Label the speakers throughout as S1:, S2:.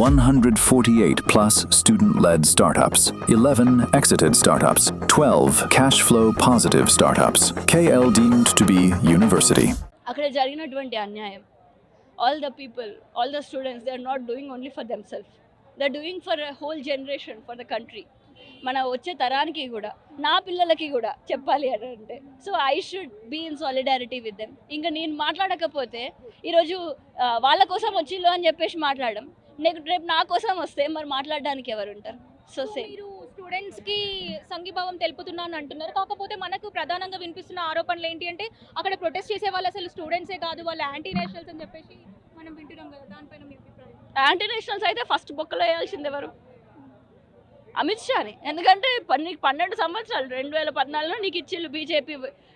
S1: 148 plus student-led startups, 11 exited startups, 12 cash flow positive startups. KL deemed to be university.
S2: అక్కడ జరిగినటువంటి అన్యాయం, all the people, all the students, they are not doing only for themselves, they are doing for a whole generation, for the country. మన వచ్చే తరానికి కూడా, నా పిల్లలకి కూడా చెప్పాలి అని అంటే, so I should be in solidarity with them. ఇంకా నేను మాట్లాడకపోతే ఈరోజు వాళ్ళ కోసం వచ్చిల్లు అని చెప్పేసి మాట్లాడడం, రేపు నా కోసం వస్తే మరి మాట్లాడడానికి ఎవరు ఉంటారు? సో
S3: మీరు స్టూడెంట్స్కి సంఘీభావం తెలుపుతున్నాను అంటున్నారు, కాకపోతే మనకు ప్రధానంగా వినిపిస్తున్న ఆరోపణలు ఏంటి అంటే అక్కడ ప్రొటెస్ట్ చేసే వాళ్ళు అసలు స్టూడెంట్సే కాదు, వాళ్ళు యాంటీ నేషనల్స్ అని చెప్పేసి మనం వింటున్నాం కదా, దానిపైన మీ అభిప్రాయం?
S2: యాంటీ నేషనల్స్ అయితే ఫస్ట్ బొక్కలో వేయాల్సింది ఎవరు? అమిత్ షాని. ఎందుకంటే నీకు 12 సంవత్సరాలు 2014లో నీకు ఇచ్చిళ్ళు బీజేపీ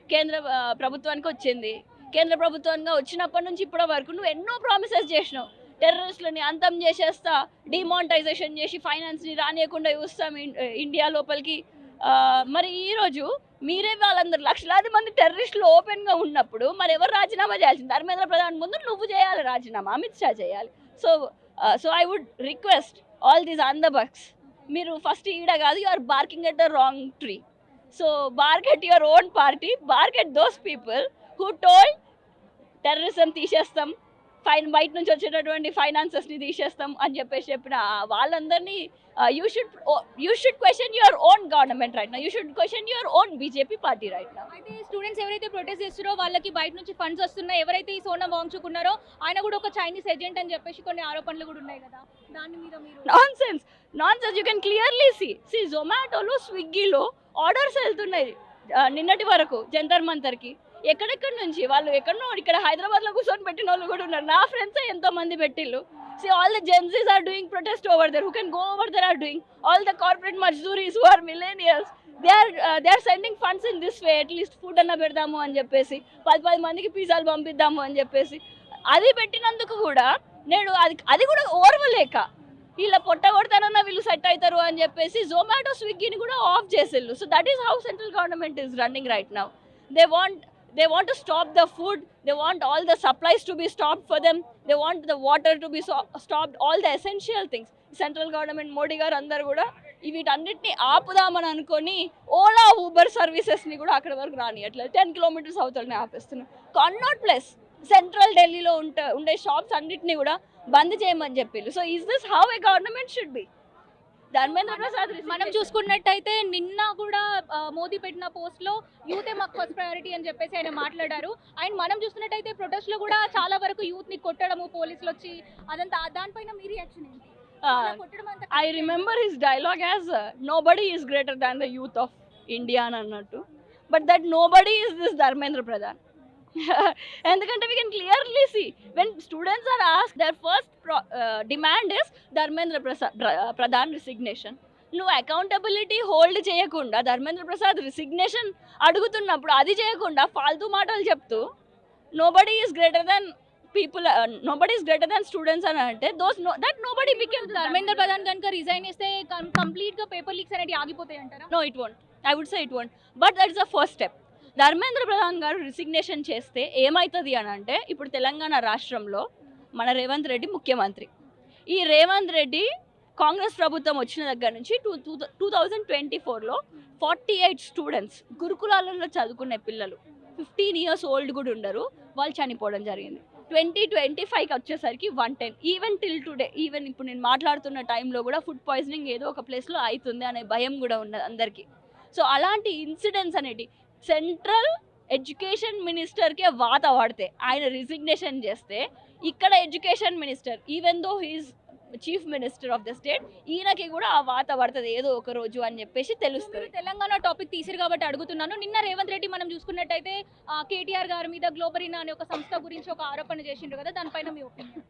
S2: కేంద్ర ప్రభుత్వానికి వచ్చింది. కేంద్ర ప్రభుత్వంగా వచ్చినప్పటి నుంచి ఇప్పటి వరకు నువ్వు ఎన్నో ప్రామిసెస్ చేసినావు. టెర్రరిస్టులని అంతం చేసేస్తా, డిమానిటైజేషన్ చేసి ఫైనాన్స్ని రానియకుండా చూస్తాం ఇండియా లోపలికి. మరి ఈరోజు మీరే వాళ్ళందరూ లక్షలాది మంది టెర్రరిస్టులు ఓపెన్గా ఉన్నప్పుడు మరి ఎవరు రాజీనామా చేయాల్సింది? ధర్మేంద్ర ప్రధాన్ ముందు నువ్వు చేయాలి రాజీనామా, అమిత్ షా చేయాలి. So I would request all these అందబక్స్, మీరు ఫస్ట్ ఈడ కాదు, you are barking at the wrong tree. So bark at your own party, bark at those people who told terrorism తీసేస్తాం, బయట నుంచి వచ్చేటటువంటి ఫైనాన్సెస్ని తీసేస్తాం అని చెప్పిన వాళ్ళందరినీ you should question your own government right now, you should question your own BJP party right now.
S3: అయితే స్టూడెంట్స్ ఎవరైతే ప్రొటెస్ట్ చేస్తారో వాళ్ళకి బయట నుంచి ఫండ్స్ వస్తున్నాయి, ఎవరైతే ఈ సోనం వాంగ్చుక్ ఉన్నారో ఆయన కూడా ఒక చైనీస్ ఏజెంట్ అని చెప్పేసి కొన్ని ఆరోపణలు కూడా ఉన్నాయి కదా, దాని మీద మీరు?
S2: Nonsense, you can clearly see జొమాటోలో స్విగ్గీలో ఆర్డర్స్ వెళ్తున్నాయి నిన్నటి వరకు జంతర్ మంతర్కి. ఎక్కడెక్కడి నుంచి వాళ్ళు ఎక్కడనో ఇక్కడ హైదరాబాద్లో కూర్చొని పెట్టిన వాళ్ళు కూడా ఉన్నారు. నా ఫ్రెండ్స్ ఎంతో మంది పెట్టిళ్ళు. See, all the Gen Zs are doing protest over there. Who can go over there are doing. All the corporate mazduris who are millennials, they are sending funds in this way. At least food anna పెడదాము అని చెప్పేసి 10 మందికి పిజ్జాలు పంపిద్దాము అని చెప్పేసి అది పెట్టినందుకు కూడా నేను అది కూడా ఓర్వలేక వీళ్ళ పొట్ట కొడతానన్నా వీళ్ళు సెట్ అవుతారు అని చెప్పేసి జొమాటో స్విగ్గీని కూడా ఆఫ్ చేసేళ్ళు. So that is how central government is running right now. They want to stop the food, they want all the supplies to be stopped for them, they want the water to be stopped, all the essential things. Central government, Modi garu andaru kuda వీటన్నిటిని ఆపుదామని అనుకొని Ola Uber సర్వీసెస్ని కూడా అక్కడ వరకు రానియట్లేదు. 10 kilometres అవతలనే ఆపేస్తున్నారు. Connaught place central ఢిల్లీలో ఉండే షాప్స్ అన్నిటిని కూడా బంద్ చేయమని చెప్పిళ్ళు. So is this how a government should be? Dharmendra Prasad
S3: మనం చూసుకున్నట్టయితే నిన్న కూడా మోదీ పెట్టిన పోస్ట్లో యూతే మాకు ఫస్ట్ ప్రయారిటీ అని చెప్పేసి ఆయన మాట్లాడారు. అండ్ మనం చూస్తున్నట్టయితే ప్రొటెస్ట్లో కూడా చాలా వరకు యూత్ని కొట్టడము పోలీసులు వచ్చి అదంతా, దానిపైన మీ రియాక్షన్ ఏంటి?
S2: I remember his dialogue as nobody is greater than the youth of India అని అన్నట్టు. But that nobody is this Dharmendra Pradhan. ఎందుకంటే we can clearly see when students are asked, their first demand is Dharmendra Pradhan resignation. నువ్వు accountability hold చేయకుండా Dharmendra Prasad resignation అడుగుతున్నప్పుడు అది చేయకుండా ఫాల్తూ మాటలు చెప్తూ nobody is greater than people, nobody is greater than students అని అంటే that nobody became
S3: Dharmendra Pradhan కనుక రిజైన్ చేస్తే కంప్లీట్గా పేపర్ లీక్స్ అనేవి ఆగిపోతాయి అంటారా?
S2: No, it won't. I would say it won't, but that is the first step. Dharmendra Pradhan garu resignation చేస్తే ఏమవుతుంది అని అంటే, ఇప్పుడు తెలంగాణ రాష్ట్రంలో మన రేవంత్ రెడ్డి ముఖ్యమంత్రి. ఈ రేవంత్ రెడ్డి కాంగ్రెస్ ప్రభుత్వం వచ్చిన దగ్గర నుంచి 2024లో 48 స్టూడెంట్స్ గురుకులాలలో చదువుకునే పిల్లలు 15 years ఓల్డ్ కూడా ఉండరు, వాళ్ళు చనిపోవడం జరిగింది. 2025కి వచ్చేసరికి 110. ఈవెన్ టిల్ టుడే, ఈవెన్ ఇప్పుడు నేను మాట్లాడుతున్న టైంలో కూడా ఫుడ్ పాయిజనింగ్ ఏదో ఒక ప్లేస్లో అవుతుంది అనే భయం కూడా ఉన్నది అందరికీ. సో అలాంటి ఇన్సిడెంట్స్ అనేటి సెంట్రల్ ఎడ్యుకేషన్ మినిస్టర్కే వాత పడితే ఆయన రిజిగ్నేషన్ చేస్తే, ఇక్కడ education minister even though he is chief minister of the state, ఈయనకి కూడా ఆ వాత పడుతుంది ఏదో ఒక రోజు అని చెప్పేసి తెలుస్తుంది.
S3: తెలంగాణ టాపిక్ తీసిరు కాబట్టి అడుగుతున్నాను. నిన్న రేవంత్ రెడ్డి మనం చూసుకున్నట్టయితే కేటీఆర్ గారి మీద గ్లోబరీనా అనే ఒక సంస్థ గురించి ఒక ఆరోపణ చేసిండ్రు కదా, దానిపైన మీ ఒపీనియన్?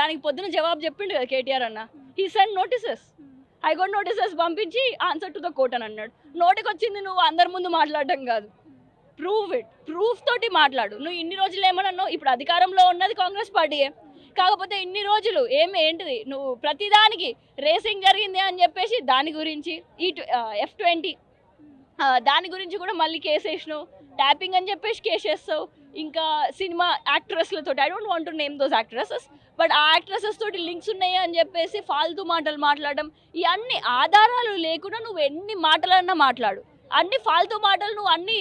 S2: దానికి పొద్దున జవాబు చెప్పిండు కదా కేటీఆర్ అన్న. He send notices, high court notices పంపించి ఆన్సర్ టు ద కోర్ట్ అని అన్నాడు. నోటికి వచ్చింది నువ్వు అందరి ముందు మాట్లాడడం కాదు, ప్రూఫ్ తోటి మాట్లాడు. నువ్వు ఇన్ని రోజులు ఏమన్నావు? ఇప్పుడు అధికారంలో ఉన్నది కాంగ్రెస్ పార్టీయే, కాకపోతే ఇన్ని రోజులు ఏంటిది నువ్వు ప్రతిదానికి రేసింగ్ జరిగింది అని చెప్పేసి దాని గురించి F20 దాని గురించి కూడా మళ్ళీ కేసు వేసినావు, ట్యాపింగ్ అని చెప్పేసి కేసు వేస్తావు, ఇంకా సినిమా యాక్ట్రెస్లతో, I don't want to name those actresses, but ఆ యాక్ట్రెసెస్ తోటి లింక్స్ ఉన్నాయి అని చెప్పేసి ఫాల్తూ మాటలు మాట్లాడడం, ఈ అన్ని ఆధారాలు లేకుండా నువ్వు ఎన్ని మాటలన్నా మాట్లాడు, అన్ని ఫాల్తూ మాటలు నువ్వు అన్ని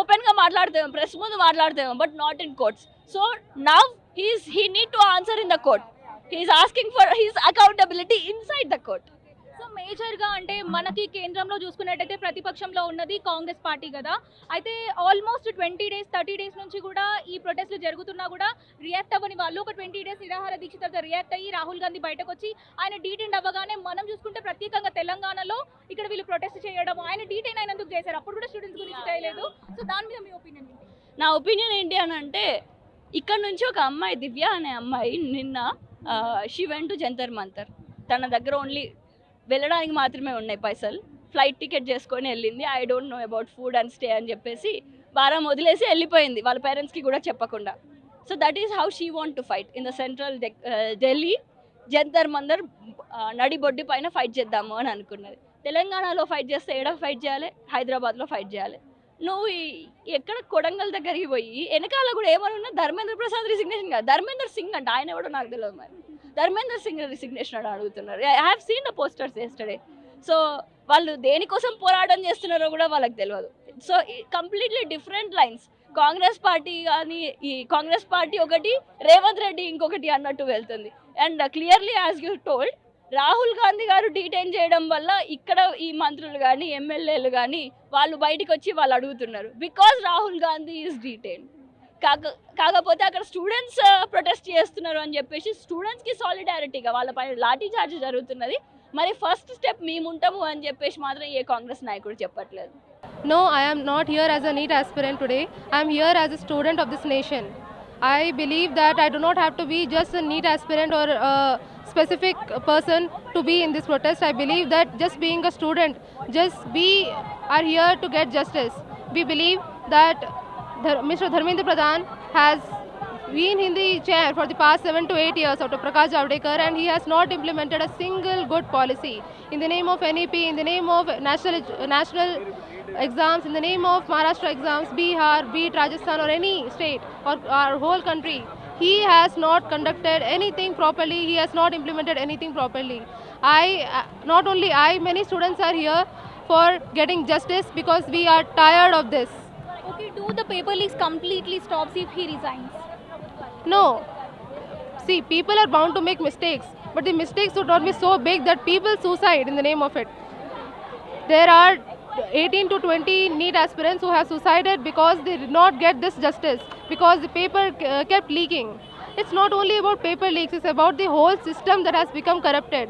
S2: ఓపెన్గా మాట్లాడతావు, ప్రెస్ ముందు మాట్లాడతావు, but not in courts. So now he need to answer in the court. He is asking for his accountability inside the court.
S3: So మేజర్గా అంటే మనకి కేంద్రంలో చూసుకున్నట్టయితే ప్రతిపక్షంలో ఉన్నది కాంగ్రెస్ పార్టీ కదా. అయితే ఆల్మోస్ట్ 20 days 30 days నుంచి కూడా ఈ ప్రొటెస్ట్లు జరుగుతున్నా కూడా రియాక్ట్ అవ్వని వాళ్ళు ఒక 20 days నిరాహార దీక్ష తర్వాత రియాక్ట్ అయ్యి రాహుల్ గాంధీ బయటకు వచ్చి ఆయన డీటెయిన్ అవ్వగానే మనం చూసుకుంటే ప్రత్యేకంగా తెలంగాణలో ఇక్కడ వీళ్ళు ప్రొటెస్ట్ చేయడం, ఆయన డీటెయిన్ అయినందుకు చేశారు, అప్పుడు కూడా స్టూడెంట్స్ గురించి చేయలేదు. సో దాని మీద మీ ఒపీనియన్ ఏంటి?
S2: నా ఒపీనియన్ ఏంటి అని అంటే, ఇక్కడ నుంచి ఒక అమ్మాయి, దివ్య అనే అమ్మాయి, నిన్న she went to Jantar Mantar. తన దగ్గర ఓన్లీ వెళ్ళడానికి మాత్రమే ఉన్నాయి పైసలు, ఫ్లైట్ టికెట్ చేసుకొని వెళ్ళింది. I don't know about food and stay అని చెప్పేసి వారం వదిలేసి వెళ్ళిపోయింది వాళ్ళ పేరెంట్స్కి కూడా చెప్పకుండా. So that is how she want to fight in the central Delhi Jantar Mantar నడిబొడ్డి పైన ఫైట్ చేద్దాము అని అనుకున్నది. తెలంగాణలో ఫైట్ చేస్తే ఏడ ఫైట్ చేయాలి, హైదరాబాద్లో ఫైట్ చేయాలి. నువ్వు ఎక్కడ కొడంగల్ దగ్గరికి పోయి వెనకాల కూడా ఏమన్నా ధర్మేంద్ర ప్రసాద్ రిసిగ్నేషన్ కాదు, ధర్మేందర్ సింగ్ అంటే ఆయన ఎవడో నాకు తెలియదు, మరి ధర్మేందర్ సింగ్ రిసిగ్నేషన్ అని అడుగుతున్నారు. I have seen the posters yesterday. So వాళ్ళు దేనికోసం పోరాటం చేస్తున్నారో కూడా వాళ్ళకి తెలియదు. So completely different lines. Congress party కానీ, ఈ కాంగ్రెస్ పార్టీ ఒకటి, రేవంత్ రెడ్డి ఇంకొకటి అన్నట్టు వెళ్తుంది. And clearly as you told, Rahul Gandhi గారు డీటైన్ చేయడం వల్ల ఇక్కడ ఈ మంత్రులు కానీ ఎమ్మెల్యేలు కానీ వాళ్ళు బయటికి వచ్చి వాళ్ళు అడుగుతున్నారు, because Rahul Gandhi is detain. కాకపోతే అక్కడ స్టూడెంట్స్ ప్రొటెస్ట్ చేస్తున్నారు అని చెప్పేసి స్టూడెంట్స్కి సాలిడారిటీగా వాళ్ళ పైన లాఠీ చార్జ్ జరుగుతున్నది. మరి ఫస్ట్ స్టెప్ మేము ఉంటాము అని చెప్పేసి మాత్రం ఏ కాంగ్రెస్ నాయకుడు చెప్పట్లేదు.
S4: No, I am not here as a NEET aspirant today. I am here as a student of this nation. I believe that I do not have to be just a NEET aspirant or a specific person to be in this protest. I believe that just being a student, just we are here to get justice. We believe that Mr. Dharmendra Pradhan has been in the chair for the past 7 to 8 years after Prakash Javadekar, and he has not implemented a single good policy in the name of NEP, in the name of national exams, in the name of Maharashtra exams, Bihar, be it Rajasthan or any state or our whole country. He has not conducted anything properly. He has not implemented anything properly. Not only I, many students are here for getting justice because we are tired of this.
S3: Okay, do the paper leaks completely stops if he resigns?
S4: No. See, people are bound to make mistakes, but the mistakes should not be so big that people suicide in the name of it. There are 18 to 20 NEET aspirants who have suicided because they did not get this justice, because the paper kept leaking. It's not only about paper leaks, it's about the whole system that has become corrupted.